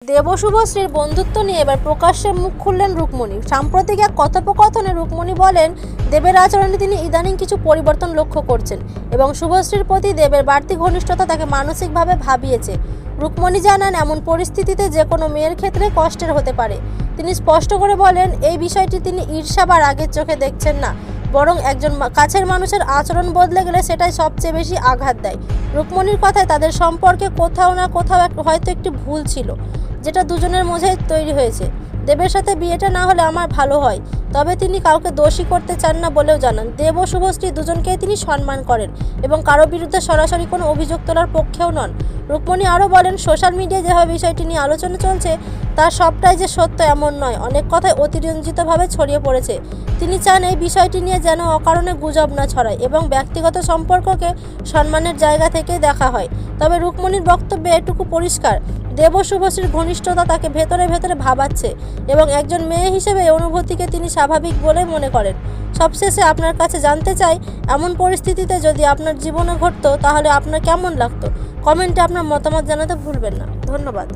দেব ও শুভশ্রীর বন্ধুত্ব নিয়ে এবার প্রকাশ্যে মুখ খুললেন রুকমণি। সাম্প্রতিক এক কথোপকথনে রুকমণি বলেন, দেবের আচরণে তিনি ইদানিং কিছু পরিবর্তন লক্ষ্য করছেন এবং শুভশ্রীর প্রতি দেবের বাড়তি ঘনিষ্ঠতা তাকে মানসিকভাবে ভাবিয়েছে। রুকমণি জানান, এমন পরিস্থিতিতে যে কোনো মেয়ের ক্ষেত্রে কষ্টের হতে পারে। তিনি স্পষ্ট করে বলেন, এই বিষয়টি তিনি ঈর্ষা বা রাগের চোখে দেখছেন না, বরং একজন কাছের মানুষের আচরণ বদলে গেলে সেটাই সবচেয়ে বেশি আঘাত দেয়। রুকমণির কথায় তাদের সম্পর্কে কোথাও না কোথাও হয়তো একটি ভুল ছিল, যেটা দুজনের মধ্যে তৈরি হয়েছে। দেবের সাথে বিয়েটা না হলে আমার ভালো হয়, তবে তিনি কাউকে দোষী করতে চান না বলেও জানান। দেব ও শুভশ্রী দুজনকেই তিনি সম্মান করেন এবং কারো বিরুদ্ধে সরাসরি কোনো অভিযোগ তোলার পক্ষেও নন। রুকমণি আরও বলেন, সোশ্যাল মিডিয়ায় যেভাবে বিষয়টি নিয়ে আলোচনা চলছে তার সবটাই যে সত্য এমন নয়, অনেক কথাই অতিরঞ্জিতভাবে ছড়িয়ে পড়েছে। তিনি চান এই বিষয়টি নিয়ে যেন অকারণে গুজব না ছড়ায় এবং ব্যক্তিগত সম্পর্ককে সম্মানের জায়গা থেকে দেখা হয়। তবে রুকমণির বক্তব্যে এটুকু পরিষ্কার, দেব ও শুভশ্রীর ঘনিষ্ঠতা তাকে ভেতরে ভেতরে ভাবাচ্ছে এবং একজন মেয়ে হিসেবে এই অনুভূতিকে তিনি স্বাভাবিক বলে মনে করেন। সবশেষে আপনার কাছে জানতে চাই, এমন পরিস্থিতিতে যদি আপনার জীবনে ঘটতো তাহলে আপনার কেমন লাগতো? কমেন্টে আপনার মতামত জানাতে ভুলবেন না। ধন্যবাদ।